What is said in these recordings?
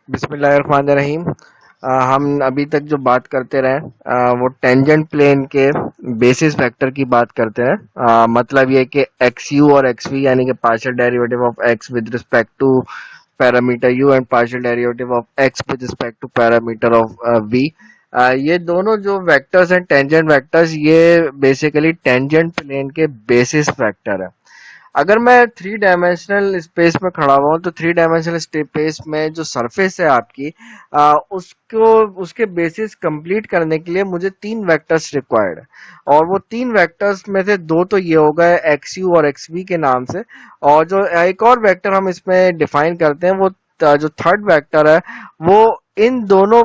बिस्मिल्लाहिर्रहमानिर्रहीम। हम अभी तक जो बात करते रहे वो टेंजेंट प्लेन के बेसिस वेक्टर की बात करते हैं। मतलब ये कि एक्स यू और एक्स वी यानी कि partial derivative of x with respect to parameter u and partial derivative of x with respect to parameter of v. ये दोनों जो वेक्टर्स हैं टेंजेंट वेक्टर्स, ये बेसिकली टेंजेंट प्लेन के बेसिस वेक्टर है। अगर मैं थ्री डायमेंशनल स्पेस में खड़ा हुआ हूं तो थ्री डायमेंशनल स्पेस में जो सरफेस है आपकी, उसको उसके बेसिस कंप्लीट करने के लिए मुझे तीन वेक्टर्स रिक्वायर्ड है। और वो तीन वेक्टर्स में से दो तो ये हो गए एक्स यू और एक्स वी के नाम से। और जो एक और वेक्टर हम इसमें डिफाइन करते हैं वो जो थर्ड वेक्टर है वो इन दोनों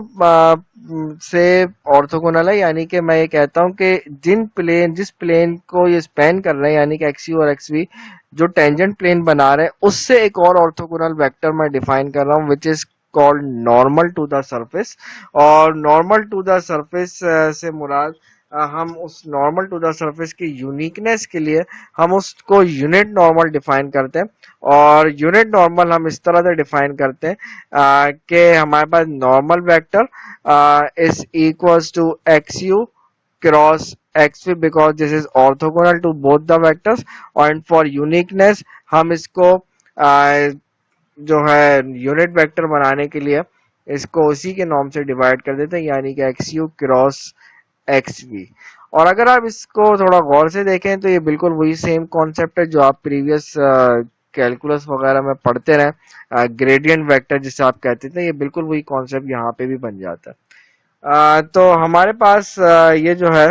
से ऑर्थोगोनल है। यानी कि मैं ये कहता हूं कि जिस प्लेन को ये स्पैन कर रहे हैं यानी कि एक्स यू और एक्स वी जो टेंजेंट प्लेन बना रहे हैं उससे एक और ऑर्थोगोनल वेक्टर मैं डिफाइन कर रहा हूं which is called normal to the surface. और नॉर्मल टू द सरफेस से मुराद हम उस नॉर्मल टू द सरफेस की यूनिकनेस के लिए हम उसको यूनिट नॉर्मल डिफाइन करते हैं। और यूनिट नॉर्मल हम इस तरह से डिफाइन करते हैं कि हमारे पास normal vector is equals to x U cross xv because this is orthogonal to both the vectors। and for uniqueness हम इसको जो है यूनिट वेक्टर बनाने के लिए इसको उसी के नॉर्म से डिवाइड कर देते हैं यानी कि x you cross x we. और अगर आप इसको थोड़ा गौर से देखें तो ये बिल्कुल वही सेम कॉन्सेप्ट है जो आप प्रीवियस कैलकुलस वगैरह में पढ़ते रहे, ग्रेडियंट वेक्टर जिसे आप कहते थे, ये बिल्कुल वही कॉन्सेप्ट यहाँ पे भी बन जाता है। तो हमारे पास ये जो है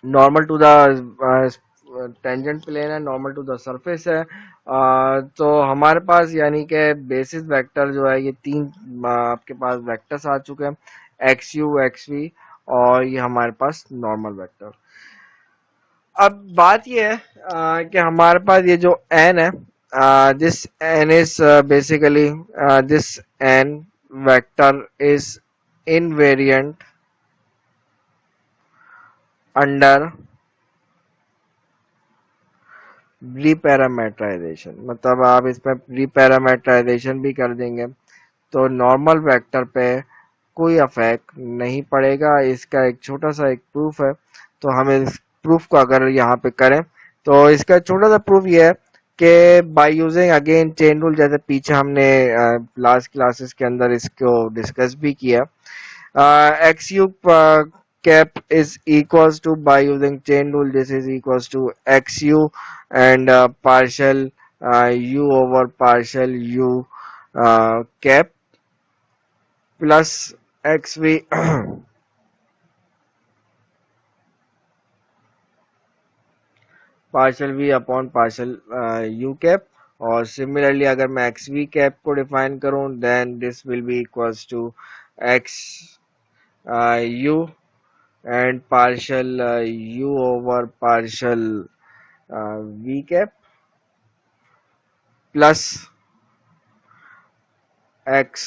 normal to the tangent plane है, नॉर्मल टू द सरफेस है। तो हमारे पास यानी कि बेसिस वेक्टर जो है ये तीन आपके पास वेक्टर्स आ चुके हैं, एक्स यू एक्स वी और ये हमारे पास नॉर्मल वेक्टर। अब बात ये है कि हमारे पास ये जो एन है, this N is basically this N vector is invariant under reparametrization. मतलब आप इसमें रीपैरामेट्राइजेशन भी कर देंगे तो नॉर्मल वेक्टर पे कोई अफेक्ट नहीं पड़ेगा। इसका एक छोटा सा एक प्रूफ है। तो हम इस प्रूफ को अगर यहाँ पे करें तो इसका छोटा सा प्रूफ ये है कि by using again chain rule, जैसे पीछे हमने लास्ट क्लासेस के अंदर इसको डिस्कस भी किया। X you cap is equals to, by using chain rule, this is equals to xu and partial u over partial u cap plus xv partial v upon partial u cap। और similarly अगर मैं x v cap को define करूं then this will be equals to x u and partial u over partial v cap plus x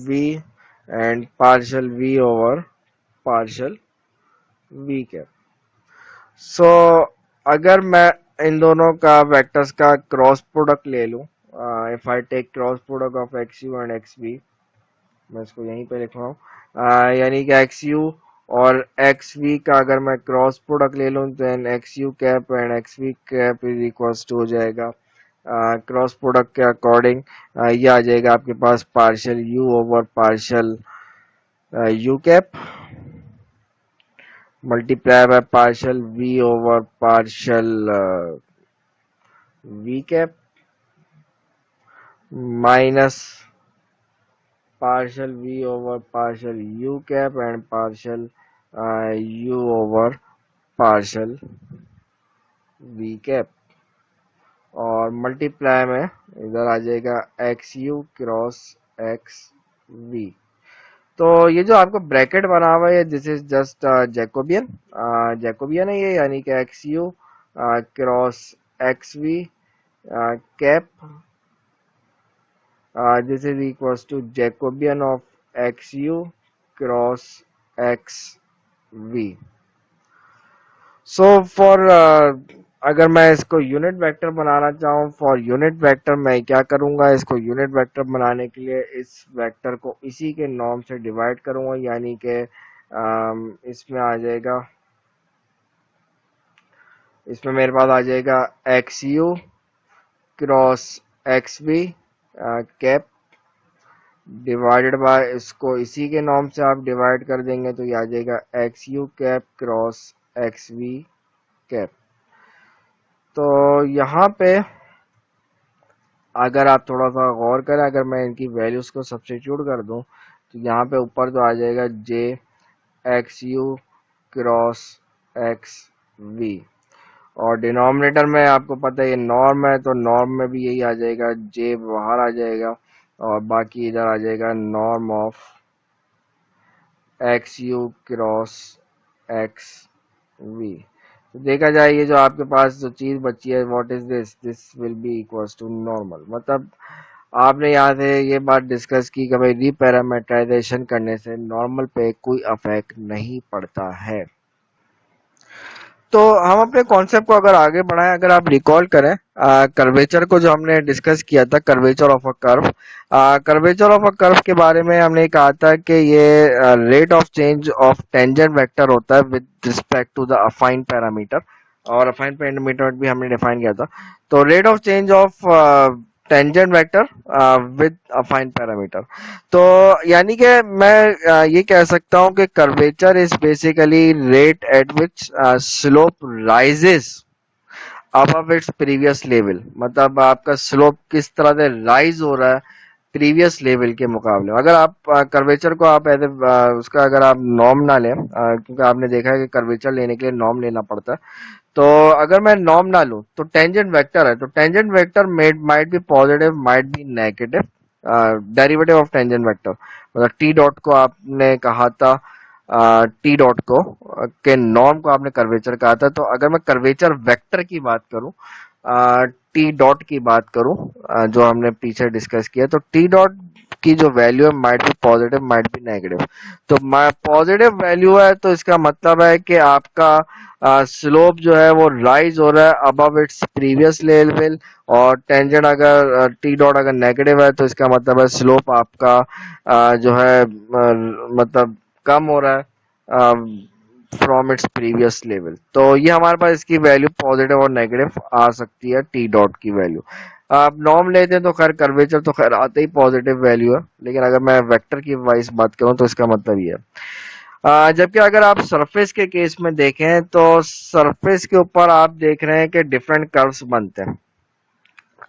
v and partial v over partial v cap। सो अगर मैं इन दोनों का vectors का cross product ले लूं, if I take cross product of x u and x v, मैं इसको यहीं पे लिख रहा हूँ, यानी कि एक्स यू और एक्स वी का अगर मैं क्रॉस प्रोडक्ट ले लूँ then x u cap and x v cap is equals to हो जाएगा क्रॉस प्रोडक्ट के अकॉर्डिंग ये आ जाएगा आपके पास partial U over partial U cap multiply by partial V over partial V cap minus partial v over partial u cap and partial u over partial v cap। और multiply में इधर आ जाएगा x you cross x v. तो ये जो आपका bracket बना हुआ है this is just Jacobian, Jacobian है ये, यानी कि x you cross x v cap, this is equals to Jacobian of xu cross xv। So for अगर मैं इसको यूनिट वेक्टर बनाना चाहूँ, फॉर यूनिट वेक्टर मैं क्या करूँगा, इसको यूनिट वेक्टर बनाने के लिए इस वेक्टर को इसी के नॉर्म से डिवाइड करूँगा, यानी कि इसमें आ जाएगा, इसमें मेरे पास आ जाएगा x you cross x b cap divided by, इसको इसी के नॉर्म से आप डिवाइड कर देंगे तो ये आ जाएगा x u cap cross x v cap. तो यहाँ पे अगर आप थोड़ा सा गौर करें, अगर मैं इनकी वैल्यूज को सब्स्टिट्यूट कर दूं तो यहाँ पे ऊपर तो आ जाएगा J X you cross x we, और डिनोमिनेटर में आपको पता है ये नॉर्म है तो नॉर्म में भी यही आ जाएगा, जे बाहर आ जाएगा और बाकी इधर आ जाएगा norm of x you cross x v. तो देखा जाए ये जो आपके पास जो चीज बची है, what is this, this will be equals to normal. मतलब आपने यहाँ से ये बात डिस्कस की कि भाई रीपैरामीटराइजेशन करने से नॉर्मल पे कोई अफेक्ट नहीं पड़ता है। तो हम अपने कॉन्सेप्ट को अगर आगे बढ़ाएं, अगर आप रिकॉल करें कर्वेचर को जो हमने डिस्कस किया था, curvature of a curve, curvature of a curve के बारे में हमने कहा था कि ये rate of change of tangent vector होता है with respect to the affine parameter, और अफाइन पैरामीटर भी हमने डिफाइन किया था। तो rate of change of tangent vector with affine parameter, तो यानी कि मैं ये कह सकता हूं कि curvature is basically rate at which slope rises above its previous level. मतलब आपका स्लोप किस तरह से राइज हो रहा है प्रीवियस लेवल के मुकाबले। अगर आप कर्वेचर को आप ऐसे उसका अगर आप नॉर्म ना लें, क्योंकि आपने देखा है कि कर्वेचर लेने के लिए नॉर्म लेना पड़ता है, तो अगर मैं नॉर्म ना लूं तो टेंजेंट वेक्टर है, तो tangent vector might be positive might be negative, derivative of tangent vector. मतलब टी डॉट को आपने कहा था, टी डॉट को के नॉर्म को आपने कर्वेचर कहा था। तो अगर मैं कर्वेचर वेक्टर की बात करूं, टी डॉट की बात करूं, जो हमने पीछे डिस्कस किया, तो टी डॉट की जो वैल्यू है might be positive might be negative. तो पॉजिटिव वैल्यू है तो इसका मतलब है कि आपका स्लोप जो है वो राइज हो रहा है अबव इट्स प्रीवियस लेवल, और टेंजेंट अगर टी डॉट अगर नेगेटिव है तो इसका मतलब है स्लोप आपका जो है मतलब कम हो रहा है फ्रॉम इट्स प्रीवियस लेवल। तो ये हमारे पास इसकी वैल्यू पॉजिटिव और नेगेटिव आ सकती है टी डॉट की वैल्यू। आप नॉर्म लेते हैं तो खैर कर्वेचर तो खैर आते ही पॉजिटिव वैल्यू है, लेकिन अगर मैं वेक्टर की वाइज बात करूं तो इसका मतलब ये है। जबकि अगर आप सरफेस के केस में देखें तो सरफेस के ऊपर आप देख रहे हैं कि डिफरेंट कर्व्स बनते हैं।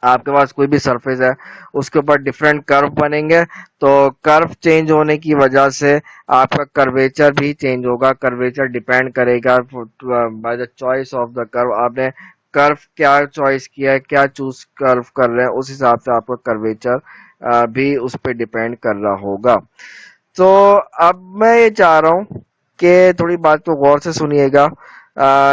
आपके पास कोई भी सरफेस है उसके ऊपर डिफरेंट कर्व बनेंगे, तो कर्व चेंज होने की वजह से आपका कर्वेचर भी चेंज होगा। कर्वेचर डिपेंड करेगा by the choice of the curve. आपने कर्व क्या चॉइस किया है, क्या चूज कर्व कर रहे हैं, उस हिसाब से आपका कर्वेचर भी उस पर डिपेंड कर रहा होगा। तो अब मैं ये चाह रहा हूँ कि थोड़ी बात को गौर से सुनिएगा।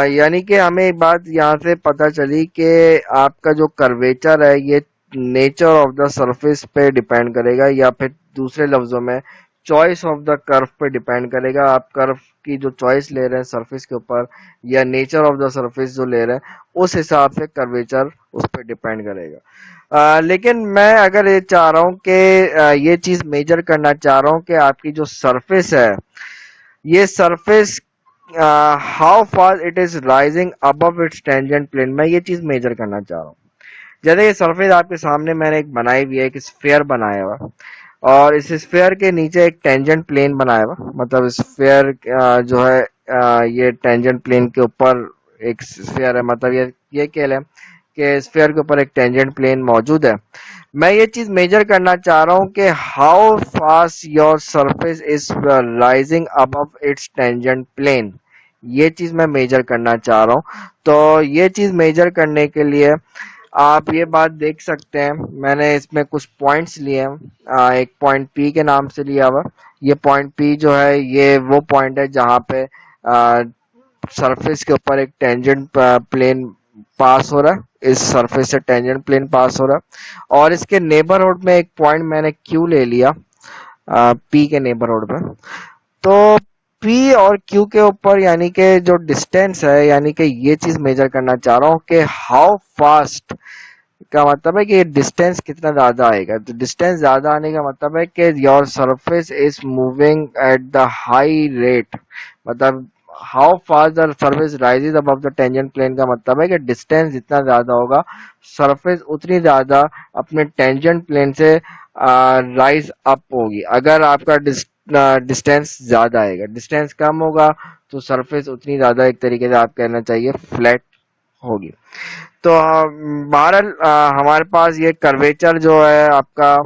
यानी कि हमें एक बात यहाँ से पता चली कि आपका जो कर्वेचर है ये नेचर ऑफ द सरफेस पे डिपेंड करेगा, या फिर दूसरे लफ्जों में चॉइस ऑफ द कर्व पे डिपेंड करेगा। आप कर्व की जो चॉइस ले रहे हैं सरफेस के ऊपर, या नेचर ऑफ द सरफेस जो ले रहे हैं, उस हिसाब से कर्वेचर उस पर डिपेंड करेगा। लेकिन मैं अगर ये चाह रहा हूँ कि ये चीज मेजर करना चाह रहा हूँ कि आपकी जो सरफेस है, ये surface how far it is rising above its tangent plane, मैं ये चीज मेजर करना चाह रहा हूँ। जैसे ये सरफेस आपके सामने मैंने एक बनाई हुई है, एक स्फेयर बनाया हुआ, और इस स्फेयर के नीचे एक टेंजेंट प्लेन बनाया हुआ। मतलब स्फेयर जो है ये टेंजेंट प्लेन के ऊपर एक स्फेयर है, मतलब ये कह लें कि स्फेयर के ऊपर एक टेंजेंट प्लेन मौजूद है। मैं ये चीज मेजर करना चाह रहा हूं कि how fast your surface is rising above its tangent plane, ये चीज मैं मेजर करना चाह रहा हूं। तो ये चीज मेजर करने के लिए आप ये बात देख सकते हैं, मैंने इसमें कुछ पॉइंट्स लिए हैं। एक पॉइंट पी के नाम से लिया हुआ। ये पॉइंट पी जो है ये वो पॉइंट है जहां पे सरफेस के ऊपर एक टेंजेंट प्लेन पास हो रहा है, इस सरफेस से टेंजेंट प्लेन पास हो रहा है, और इसके नेबरहुड में एक पॉइंट मैंने क्यू ले लिया पी के नेबरहुड में। तो पी और क्यू के ऊपर यानी कि जो डिस्टेंस है, यानी कि ये चीज मेजर करना चाह रहा हूँ कि हाउ फास्ट का मतलब है कि डिस्टेंस कितना ज्यादा आएगा। तो डिस्टेंस ज्यादा आने का मतलब है कि your surface is moving at the high rate, मतलब how fast the surface rises above the tangent plane का मतलब है कि डिस्टेंस जितना ज्यादा होगा सरफेस उतनी ज्यादा अपने टेंजेंट प्लेन से राइज अप होगी। अगर आपका डिस्टेंस ज्यादा आएगा, डिस्टेंस कम होगा तो सरफेस उतनी ज्यादा, एक तरीके से आप कहना चाहिए, फ्लैट होगी। तो बहरहाल हमारे पास ये कर्वेचर जो है आपका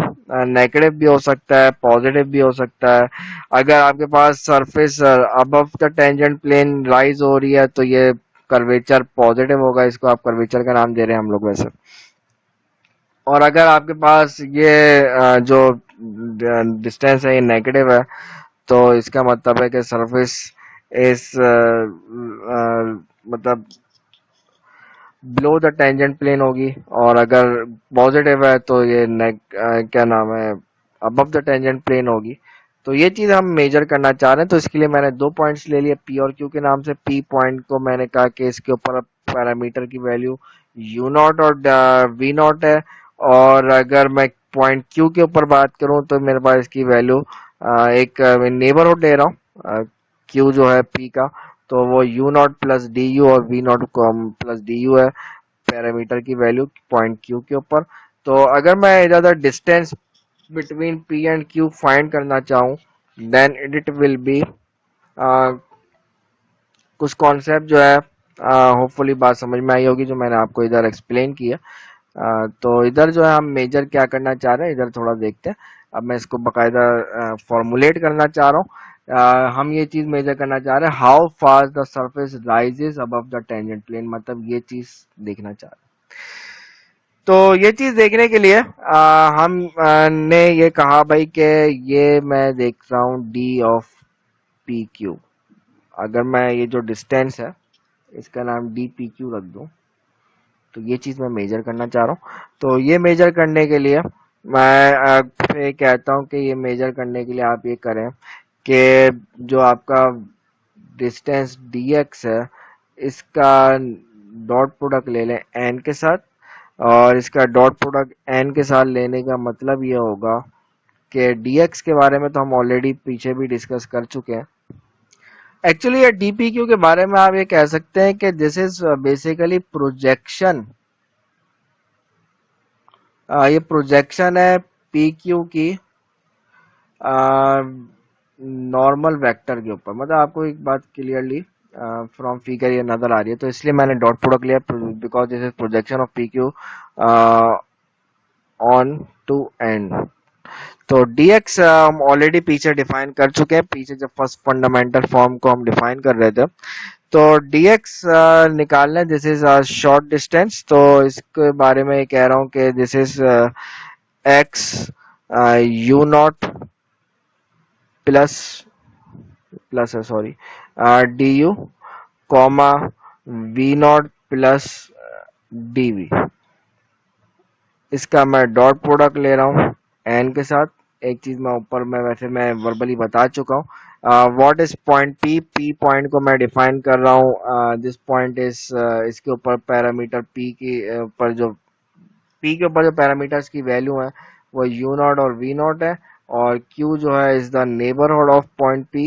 नेगेटिव भी हो सकता है, पॉजिटिव भी हो सकता है। अगर आपके पास surface above the tangent plane rise हो रही है तो ये कर्वेचर पॉजिटिव होगा, इसको आप कर्वेचर का नाम दे रहे हैं हम लोग वैसे। और अगर आपके पास ये जो डिस्टेंस है ये नेगेटिव है तो इसका मतलब है कि सरफेस इस मतलब बिलो द टेंजेंट प्लेन होगी। और अगर पॉजिटिव है तो ये क्या नाम है, अबव द टेंजेंट प्लेन होगी। तो ये चीज हम मेजर करना चाह रहे हैं, तो इसके लिए मैंने दो पॉइंट्स ले लिए पी और क्यू के नाम से। पी पॉइंट को मैंने कहा कि इसके ऊपर पैरामीटर की वैल्यू यू नॉट और वी नॉट है। और अगर मैं पॉइंट क्यू के ऊपर बात करूं तो मेरे पास इसकी वैल्यू एक नेबरहुड ले रहा हूँ क्यू जो है पी का, तो वो U not plus D U और V not plus D U है पैरामीटर की वैल्यू पॉइंट क्यू के ऊपर। तो अगर मैं इधर distance between P and Q find करना चाहूँ देन इट विल बी कुछ कॉन्सेप्ट जो है होपफुली बात समझ में आई होगी जो मैंने आपको इधर एक्सप्लेन किया। तो इधर जो है हम मेजर क्या करना चाह रहे हैं इधर थोड़ा देखते हैं। अब मैं इसको बकायदा फॉर्मुलेट करना चाह रहा हूँ। हम ये चीज मेजर करना चाह रहे हैं how fast the surface rises above the tangent plane, मतलब ये चीज देखना चाह रहे हैं। तो ये चीज देखने के लिए हम ने ये कहा भाई कि ये मैं देख रहा हूँ डी ऑफ पी क्यू। अगर मैं ये जो डिस्टेंस है इसका नाम डी पी क्यू रख दूं तो ये चीज मैं मेजर करना चाह रहा हूँ। तो ये मेजर करने के लिए मैं फिर कहता हूँ कि ये मेजर करने के लिए आप ये करें कि जो आपका डिस्टेंस dx है इसका डॉट प्रोडक्ट ले लें n के साथ। और इसका डॉट प्रोडक्ट n के साथ लेने का मतलब ये होगा कि dx के बारे में तो हम ऑलरेडी पीछे भी डिस्कस कर चुके हैं। एक्चुअली ये dpq के बारे में आप ये कह सकते हैं कि दिस इज बेसिकली प्रोजेक्शन। ये प्रोजेक्शन है पी क्यू की नॉर्मल वेक्टर के ऊपर। मतलब आपको एक बात क्लियरली फ्रॉम फिगर ये नजर आ रही है, तो इसलिए मैंने डॉट प्रोडक्ट लिया because this is projection of p q onto and. तो dx हम ऑलरेडी पीछे डिफाइन कर चुके हैं, पीछे जब फर्स्ट फंडामेंटल फॉर्म को हम डिफाइन कर रहे थे। तो dx निकालना, दिस इज शॉर्ट डिस्टेंस, तो इसके बारे में कह रहा हूँ कि this is x U not plus plus है sorry D U comma V not plus D V. इसका मैं डॉट प्रोडक्ट ले रहा हूँ एन के साथ। एक चीज मैं ऊपर में वैसे मैं वर्बली बता चुका हूँ। What is point P, P point को मैं डिफाइन कर रहा हूँ। दिस पॉइंट इज इसके ऊपर पैरामीटर पी की ऊपर जो पी के ऊपर जो पैरामीटर्स की वैल्यू है वो यू नॉट और वी नॉट है। और क्यू जो है is the neighbourhood of point P,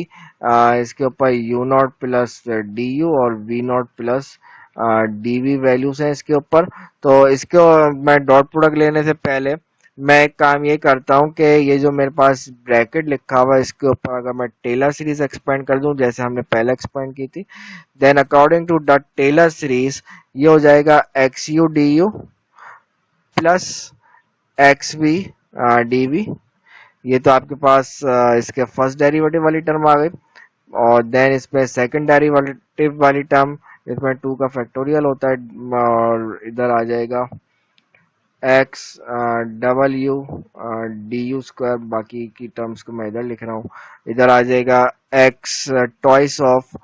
इसके ऊपर U not plus D U और V not plus D V values हैं इसके ऊपर। तो इसको मैं डॉट प्रोडक्ट लेने से पहले मैं एक काम ये करता हूँ कि ये जो मेरे पास ब्रैकेट लिखा हुआ है इसके ऊपर अगर मैं टेलर सीरीज एक्सपेंड कर दूं जैसे हमने पहले एक्सपेंड की थी, then according to the Taylor series ये हो जाएगा x u d u plus x v d v. ये तो आपके पास इसके फर्स्ट डेरिवेटिव वाली टर्म आ गई। और देन इसमें सेकंड डेरिवेटिव वाली टर्म, इसमें टू का फैक्टोरियल होता है और इधर आ जाएगा x double u d u square. बाकी की टर्म्स को मैं इधर लिख रहा हूँ। इधर आ जाएगा x twice of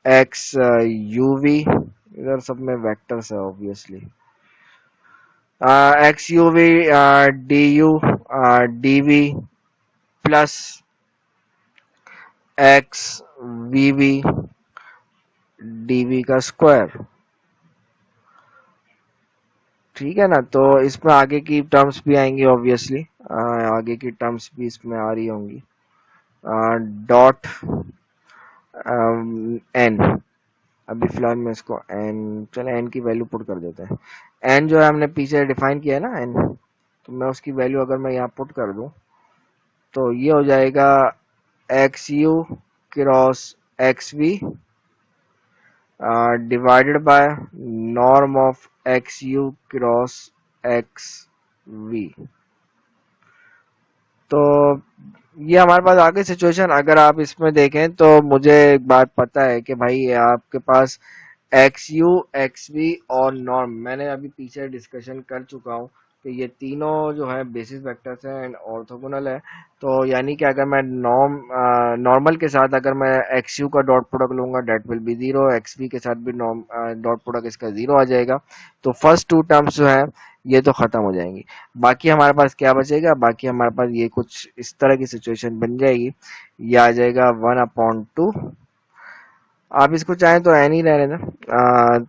x u v, इधर सब में वेक्टर्स है obviously, x u v d u d v plus x v v d v का स्क्वायर। ठीक है ना, तो इसमें आगे की टर्म्स भी आएंगी ऑब्वियसली, आगे की टर्म्स भी इसमें आ रही होंगी। डॉट एन, अभी फिलहाल में इसको एन, चलो एन की वैल्यू पुट कर देते हैं। एन जो है हमने पीछे डिफाइन किया है ना एन, तो मैं उसकी वैल्यू अगर मैं यहाँ पुट कर दूं तो ये हो जाएगा x you cross x v divided by norm of x you cross x v. तो ये हमारे पास आगे सिचुएशन अगर आप इसमें देखें तो मुझे एक बात पता है कि भाई ये आपके पास एक्स यू एक्स वी और नॉर्म, मैंने अभी पीछे डिस्कशन कर चुका हूँ कि ये तीनों जो है बेसिस वेक्टर्स हैं एंड ऑर्थोगोनल है। तो यानी कि अगर मैं नॉर्मल के साथ अगर मैं एक्स यू का डॉट प्रोडक्ट लूंगा that will be zero, x v के साथ भी डॉट प्रोडक्ट इसका जीरो आ जाएगा। तो फर्स्ट टू टर्म्स जो है ये तो खत्म हो जाएंगी। बाकी हमारे पास क्या बचेगा, बाकी हमारे पास ये कुछ इस तरह की सिचुएशन बन जाएगी। ये आ जाएगा 1/2, आप इसको चाहें तो एन ही रहने दें,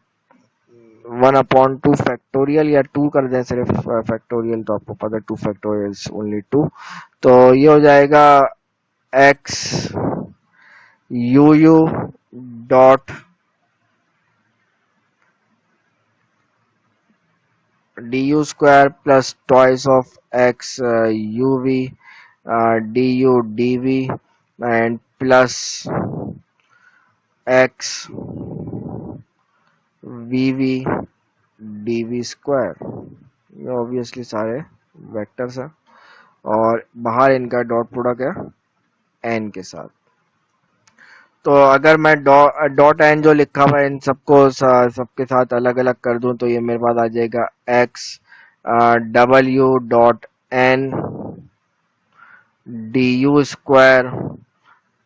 1/2 फैक्टोरियल या 2 कर दें सिर्फ, फैक्टोरियल तो आपको पता है 2 फैक्टोरियल ओनली 2। तो ये हो जाएगा x u u dot d u square plus twice of x u v d u d v and plus x v v d v square. ये ऑब्वियसली सारे वेक्टर्स हैं और बाहर इनका डॉट प्रोडक्ट है एन के साथ। तो अगर मैं डॉट एन जो लिखा हुआ है इन सबको सबके साथ अलग अलग कर दूं तो ये मेरे पास आ जाएगा एक्स डब्ल्यू dot n d u square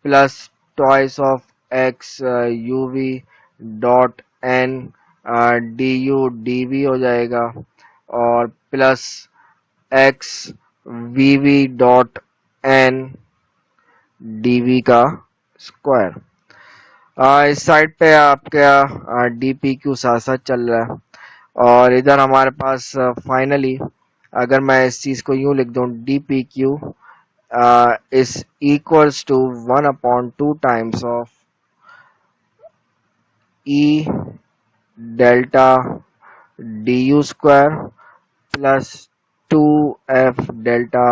plus twice of x u v dot n d u d v हो जाएगा और plus x v v dot n d v का स्क्वायर। इस साइड पे आपका डी पी क्यू साथ साथ चल रहा है और इधर हमारे पास फाइनली अगर मैं इस चीज को यूं लिख दूं D P Q is equals to 1/2 times of E delta du square plus 2f delta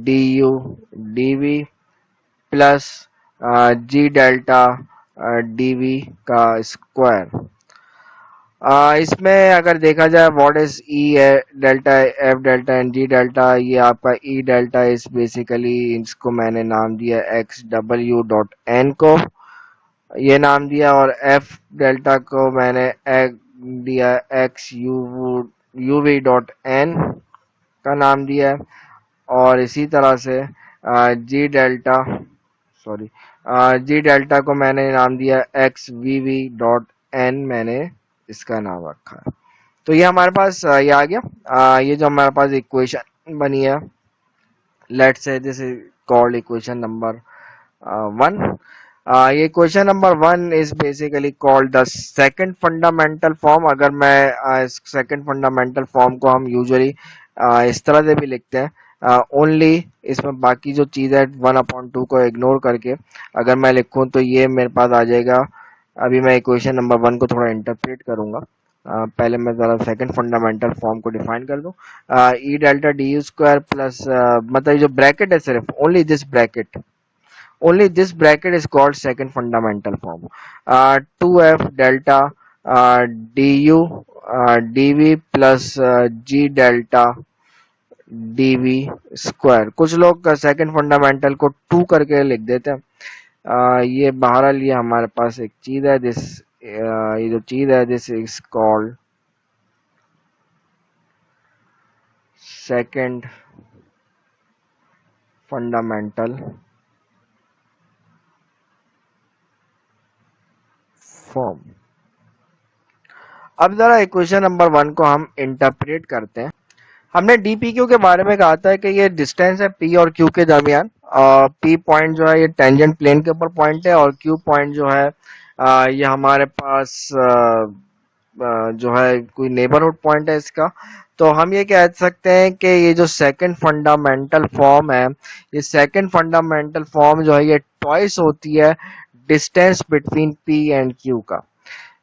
du dv plus g delta dv का स्क्वायर। इसमें अगर देखा जाए what is e delta f delta and g delta, ये आपका ई delta is basically, इसको मैंने नाम दिया एक्स डब्ल्यू डॉट एन को ये नाम दिया और एफ डेल्टा को मैंने दिया x u v dot n का नाम दिया है और इसी तरह से g delta sorry g delta को मैंने नाम दिया x v v dot n, मैंने इसका नाम रखा है। तो ये हमारे पास ये आ गया, ये जो हमारे पास इक्वेशन बनी है, let's say this is called equation number 1। ये equation number 1 is basically called the second fundamental form. अगर मैं सेकंड फंडामेंटल फॉर्म को हम यूजुअली इस तरह से भी लिखते हैं, ओनली इसमें बाकी जो चीज है 1/2 को इग्नोर करके अगर मैं लिखूं तो ये मेरे पास आ जाएगा। अभी मैं इक्वेशन नंबर 1 को थोड़ा इंटरप्रेट करूंगा, पहले मैं जरा सेकंड फंडामेंटल फॉर्म को डिफाइन कर दूं। ई delta D u square plus मतलब जो ब्रैकेट है सिर्फ only this bracket is called second fundamental form, 2f delta du dv plus g delta dv square. कुछ लोग सेकंड फंडामेंटल को 2 करके लिख देते हैं, ये बहरहाल ये हमारे पास एक चीज है दिस, ये जो चीज है this is called second fundamental form. अब जरा इक्वेशन नंबर 1 को हम इंटरप्रेट करते हैं। हमने डीपीक्यू के बारे में कहा था कि ये डिस्टेंस है पी और क्यू के दरमियान, पी पॉइंट जो है ये टेंजेंट प्लेन के ऊपर पॉइंट है, और क्यू पॉइंट जो है ये हमारे पास जो है कोई नेबरहुड पॉइंट है इसका। तो हम ये कह सकते हैं कि ये जो सेकंड फंडामेंटल फॉर्म है, ये सेकंड फंडामेंटल फॉर्म जो है ये ट्वाइस होती है distance between P and Q का।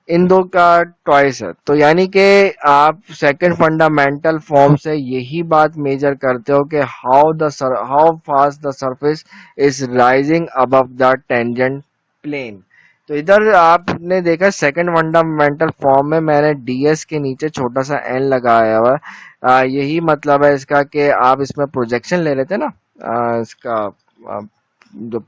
इन दो का ट्वाइस है, तो यानी कि आप सेकंड फंडामेंटल फॉर्म से यही बात मेजर करते हो कि how fast the surface is rising above the tangent plane. तो इधर आपने देखा सेकंड फंडामेंटल फॉर्म में मैंने डीएस के नीचे छोटा सा एन लगाया हुआ है। यही मतलब है इसका कि आप इसमें प्रोजेक्शन ले लेते ना, इसका जो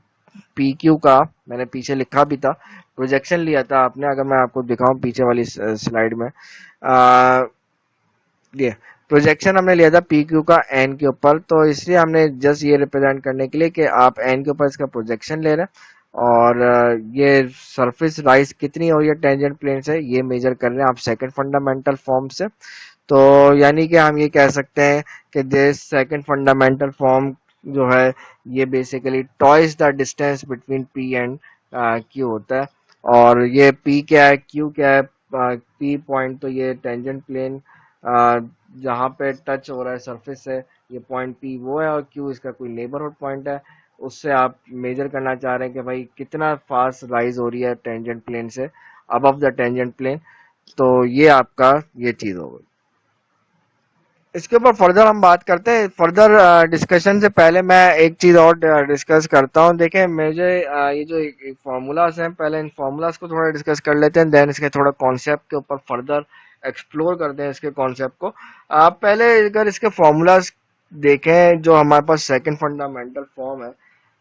पी क्यू का मैंने पीछे लिखा भी था, प्रोजेक्शन लिया था आपने, अगर मैं आपको दिखाऊं पीछे वाली स्लाइड में, ये प्रोजेक्शन हमने लिया था पी क्यू का एन के ऊपर, तो इसलिए हमने जस्ट ये रिप्रेजेंट करने के लिए कि आप एन के ऊपर इसका प्रोजेक्शन ले रहे हैं, और ये सरफेस राइज कितनी हो रही है टेंजेंट प्लेन से ये मेजर कर रहे हैं आप सेकंड फंडामेंटल फॉर्म से। तो यानी कि हम ये कह सकते हैं कि दिस सेकंड फंडामेंटल फॉर्म जो है ये basically twice the distance between P and Q होता है। और ये पी क्या है, क्यू क्या है? पी पॉइंट तो ये टेंजेंट प्लेन जहाँ पे टच हो रहा है सरफेस से, ये पॉइंट पी वो है, और क्यू इसका कोई नेबरहुड पॉइंट है। उससे आप मेजर करना चाह रहे हैं कि भाई कितना फास्ट राइज हो रही है टेंजेंट प्लेन से अबव द टेंजेंट प्लेन। तो ये आपका ये चीज हो गई। इसके ऊपर फर्दर हम बात करते हैं। फर्दर डिस्कशन से पहले मैं एक चीज और डिस्कस करता हूँ। देखें मुझे ये जो एक फॉर्मूलाज हैं, पहले इन फॉर्मूलाज को थोड़ा डिस्कस कर लेते हैं, देन इसके थोड़ा कॉन्सेप्ट के ऊपर फर्दर एक्सप्लोर करते हैं इसके कॉन्सेप्ट को। आप पहले अगर इसके फॉर्मूलाज देखें जो हमारे पास सेकंड फंडामेंटल फॉर्म है,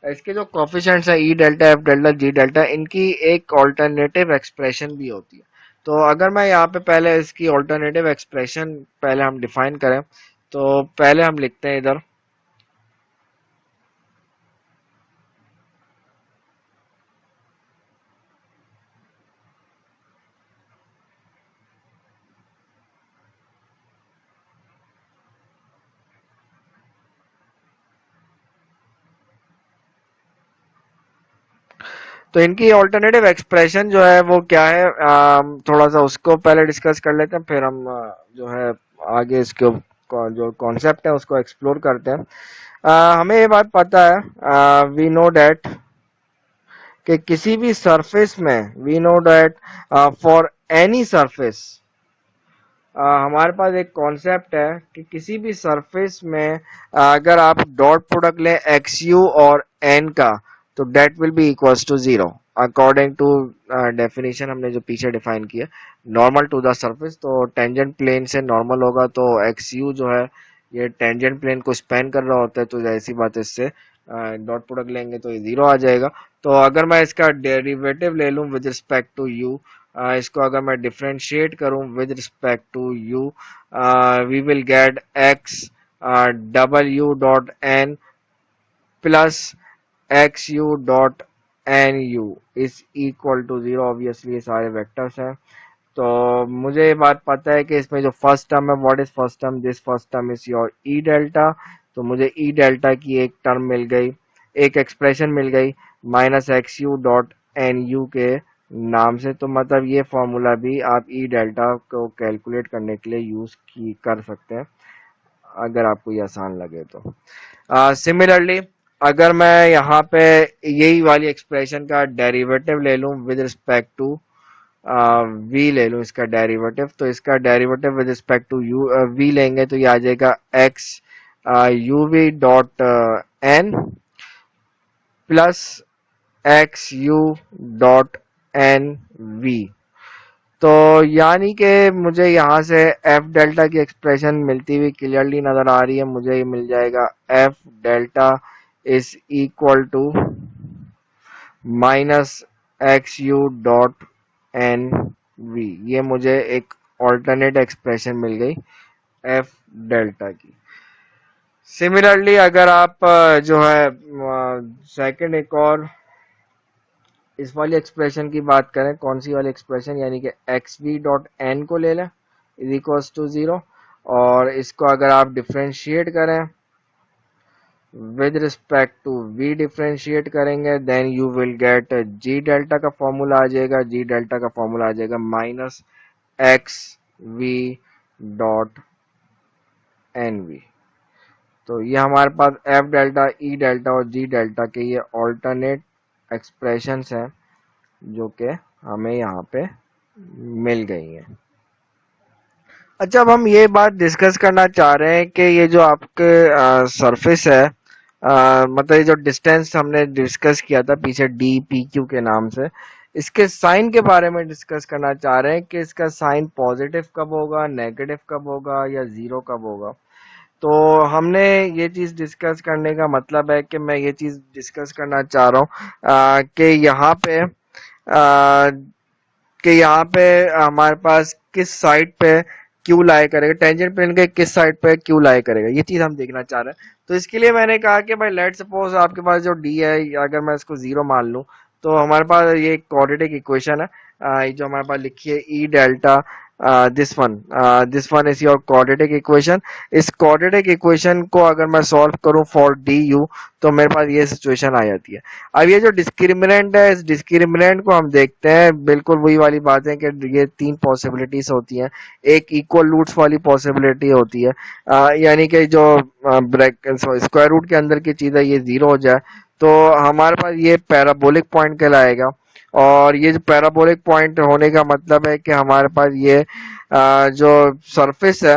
इसके जो कोफिशिएंट्स है ई delta f delta G delta, इनकी एक ऑल्टरनेटिव एक्सप्रेशन भी होती है। तो अगर मैं यहाँ पे पहले इसकी ऑल्टरनेटिव एक्सप्रेशन पहले हम डिफाइन करें, तो पहले हम लिखते हैं इधर, तो इनकी ऑल्टरनेटिव एक्सप्रेशन जो है वो क्या है, थोड़ा सा उसको पहले डिस्कस कर लेते हैं, फिर हम जो है आगे इसके जो कॉन्सेप्ट है उसको एक्सप्लोर करते हैं। हमें ये बात पता है, वी नो डैट कि किसी भी सरफेस में, we know that for any surface, हमारे पास एक कॉन्सेप्ट है कि किसी भी सरफेस में अगर आप डॉट प्रोडक्ट लें एक्स यू और एन का, तो that will be equals to zero according to definition हमने जो पीछे डिफाइन किया, नॉर्मल टू द सरफेस। तो टेंजेंट प्लेन से नॉर्मल होगा तो एक्स यू जो है ये टेंजेंट प्लेन को स्पेन कर रहा होता है, तो ऐसी बात है इससे डॉट प्रोडक्ट लेंगे तो ये जीरो आ जाएगा। तो अगर मैं इसका डेरिवेटिव ले लूं विद रिस्पेक्ट टू यू, इसको अगर मैं डिफ्रेंशिएट करूं with respect to u, we will get x double u dot n plus x u dot n u is equal to zero. Obviously ये सारे वेक्टर्स हैं। तो मुझे ये बात पता है कि इसमें जो फर्स्ट टर्म है, what is first term, this first term is your E delta. तो मुझे ई डेल्टा की एक टर्म मिल गई, एक एक्सप्रेशन मिल गई minus x u dot n u के नाम से। तो मतलब ये फॉर्मूला भी आप ई डेल्टा को कैलकुलेट करने के लिए यूज कर सकते हैं अगर आपको ये आसान लगे तो। सिमिलरली अगर मैं यहाँ पे यही वाली एक्सप्रेशन का डेरिवेटिव ले लूं विद रिस्पेक्ट टू वी ले लूं इसका डेरिवेटिव, तो इसका derivative with respect to u v लेंगे तो ये आ जाएगा x u v dot n plus x u dot N V. तो यानी कि मुझे यहाँ से एफ डेल्टा की एक्सप्रेशन मिलती हुई क्लियरली नजर आ रही है। मुझे ये मिल जाएगा f delta is equal to minus x u dot N v. ये मुझे एक ऑल्टरनेट एक्सप्रेशन मिल गई एफ डेल्टा की। सिमिलरली अगर आप जो है सेकंड एक और इस वाली एक्सप्रेशन की बात करें, कौन सी वाली एक्सप्रेशन, यानी कि एक्स वी डॉट एन को ले लें इज इक्वल्स टू जीरो, और इसको अगर आप डिफ्रेंशिएट करें with respect to v differentiate करेंगे, then you will get g delta का फॉर्मूला आ जाएगा, g डेल्टा का फॉर्मूला आ जाएगा minus X V dot N V. तो ये हमारे पास एफ डेल्टा, ई डेल्टा और जी डेल्टा के ये ऑल्टरनेट एक्सप्रेशंस हैं जो कि हमें यहाँ पे मिल गई हैं। अच्छा, अब हम ये बात डिस्कस करना चाह रहे हैं कि ये जो आपके सरफेस है, मतलब ये जो डिस्टेंस हमने डिस्कस किया था पीछे डी पी क्यू के नाम से, इसके साइन के बारे में डिस्कस करना चाह रहे हैं कि इसका साइन पॉजिटिव कब होगा, नेगेटिव कब होगा या जीरो कब होगा। तो हमने ये चीज डिस्कस करने का मतलब है कि मैं ये चीज डिस्कस करना चाह रहा हूँ कि यहाँ पे हमारे पास किस साइड पे क्यू लाई करेगा, टेंजेंट प्लेन के किस साइड पे क्यू लाई करेगा, ये चीज हम देखना चाह रहे हैं। तो इसके लिए मैंने कहा कि भाई लेट सपोज आपके पास जो डी है, अगर मैं इसको जीरो मान लूं, तो हमारे पास ये क्वाड्रेटिक इक्वेशन है, ये जो हमारे पास लिखी है ई delta, this one is your quadratic equation. इस क्वाड्रेटिक इक्वेशन को अगर मैं सॉल्व करूं फॉर डी यू, तो मेरे पास ये सिचुएशन आ जाती है। अब ये जो डिस्क्रिमिनेंट है, इस डिस्क्रिमिनेंट को हम देखते हैं, बिल्कुल वही वाली बात है कि ये तीन पॉसिबिलिटीज होती हैं। एक इक्वल रूट्स वाली पॉसिबिलिटी होती है, यानी कि जो ब्रैक स्क्वायर रूट के अंदर की चीज है ये जीरो हो जाए, तो हमारे पास ये पैराबोलिक पॉइंट कहलाएगा। और ये जो पैराबोलिक पॉइंट होने का मतलब है कि हमारे पास ये जो सरफेस है,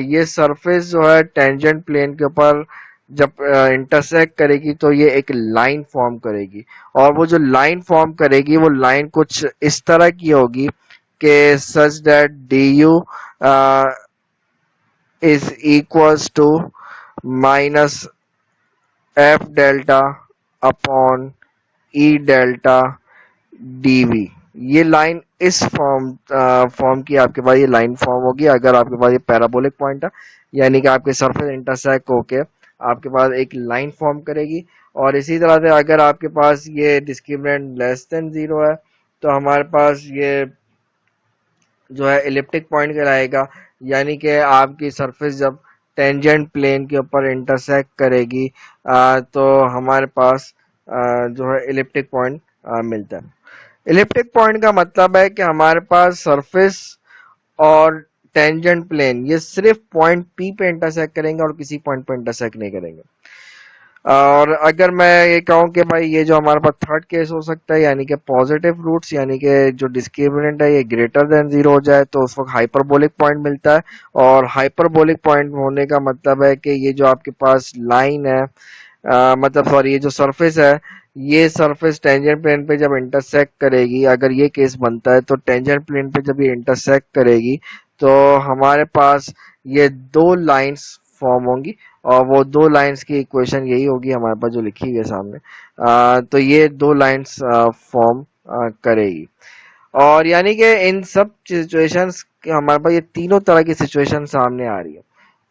ये सरफेस जो है टेंजेंट प्लेन के ऊपर जब इंटरसेक्ट करेगी तो ये एक लाइन फॉर्म करेगी। और वो जो लाइन फॉर्म करेगी वो लाइन कुछ इस तरह की होगी कि such that d u is equals to minus f delta upon e delta d v. ये लाइन इस फॉर्म की आपके पास ये लाइन फॉर्म होगी अगर आपके पास ये पैराबोलिक पॉइंट है, यानी कि आपके सरफेस इंटरसेक्ट होके आपके पास एक लाइन फॉर्म करेगी। और इसी तरह से अगर आपके पास ये डिस्क्रिमिनेंट लेस देन जीरो है, तो हमारे पास ये जो है इलिप्टिक पॉइंट कहलाएगा, यानी कि आपकी सरफेस जब टेंजेंट प्लेन के ऊपर इंटरसेक्ट करेगी तो हमारे पास जो है इलिप्टिक पॉइंट मिलता है। इलिप्टिक पॉइंट का मतलब है कि हमारे पास सरफेस और टेंजेंट प्लेन ये सिर्फ पॉइंट पी पे इंटरसेक्ट करेंगे और किसी पॉइंट पे इंटरसेक्ट नहीं करेंगे। और अगर मैं ये कहूँ कि भाई ये जो हमारे पास थर्ड केस हो सकता है, यानी कि पॉजिटिव रूट्स, यानी कि जो डिस्क्रिमिनेंट है ये ग्रेटर देन जीरो हो जाए, तो उस वक्त हाइपरबोलिक पॉइंट मिलता है। और हाइपरबोलिक पॉइंट होने का मतलब है कि ये जो आपके पास लाइन है, मतलब सॉरी ये जो सरफेस है, ये सरफेस टेंजेंट प्लेन पे जब इंटरसेक्ट करेगी, अगर ये केस बनता है तो टेंजेंट प्लेन पे जब ये इंटरसेक्ट करेगी तो हमारे पास ये दो लाइंस फॉर्म होंगी। और वो दो लाइंस की इक्वेशन यही होगी हमारे पास जो लिखी हुई है सामने। तो ये दो लाइंस फॉर्म करेगी। और यानी कि इन सब सिचुएशंस हमारे पास ये तीनों तरह की सिचुएशन सामने आ रही है।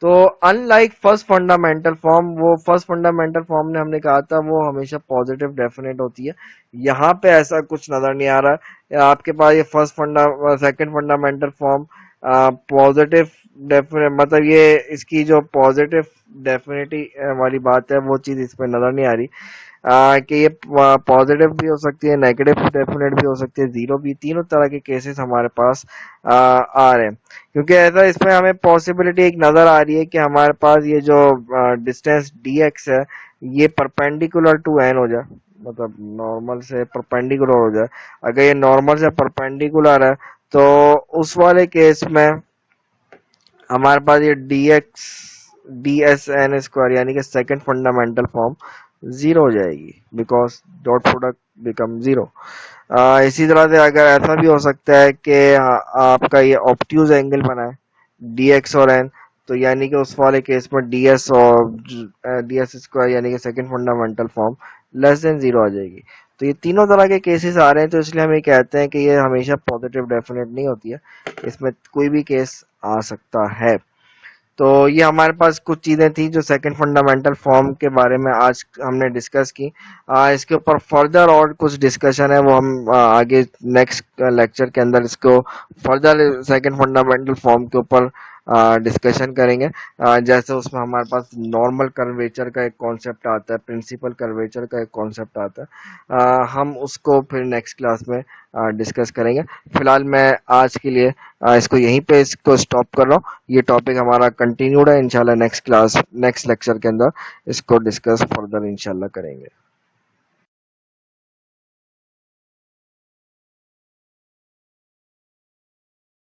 तो अनलाइक फर्स्ट फंडामेंटल फॉर्म, वो फर्स्ट फंडामेंटल फॉर्म ने हमने कहा था वो हमेशा पॉजिटिव डेफिनेट होती है। यहाँ पे ऐसा कुछ नजर नहीं आ रहा है। आपके पास ये second fundamental form positive definite, मतलब ये इसकी जो पॉजिटिव डेफिनेटी वाली बात है वो चीज इस पे नजर नहीं आ रही। कि ये पॉजिटिव भी हो सकती है, नेगेटिव डेफिनेट भी हो सकती है, जीरो भी, तीनों तरह के केसेस हमारे पास आ रहे हैं। क्योंकि ऐसा इसमें हमें पॉसिबिलिटी एक नजर आ रही है कि हमारे पास ये जो डिस्टेंस dx है ये परपेंडिकुलर टू n हो जाए, मतलब नॉर्मल से परपेंडिकुलर हो जाए। अगर ये नॉर्मल से परपेंडिकुलर है तो उस वाले केस में हमारे पास ये dx dsn स्क्वायर यानी कि सेकंड फंडामेंटल फॉर्म जीरो हो जाएगी, because dot product become zero. इसी तरह से अगर ऐसा भी हो सकता है कि आपका ये ऑब्ट्यूज एंगल बना है dx और n, तो यानी कि उस वाले केस में ds और ds स्क्वायर यानी कि second fundamental form less than zero आ जाएगी। तो ये तीनों तरह के केसेस आ रहे हैं, तो इसलिए हम ये कहते हैं कि ये हमेशा पॉजिटिव डेफिनेट नहीं होती है, इसमें कोई भी केस आ सकता है। तो ये हमारे पास कुछ चीजें थी जो सेकंड फंडामेंटल फॉर्म के बारे में आज हमने डिस्कस की। इसके ऊपर फर्दर और कुछ डिस्कशन है वो हम आगे नेक्स्ट लेक्चर के अंदर इसको फर्दर सेकंड फंडामेंटल फॉर्म के ऊपर डिस्कशन करेंगे। जैसे उसमें हमारे पास नॉर्मल कर्वेचर का एक कॉन्सेप्ट आता है, प्रिंसिपल कर्वेचर का एक कॉन्सेप्ट आता है, हम उसको फिर नेक्स्ट क्लास में डिस्कस करेंगे। फिलहाल मैं आज के लिए इसको यहीं पे इसको स्टॉप कर रहा हूँ। ये टॉपिक हमारा कंटिन्यूड है, इंशाल्लाह नेक्स्ट क्लास नेक्स्ट लेक्चर के अंदर इसको डिस्कस फर्दर इंशाल्लाह करेंगे।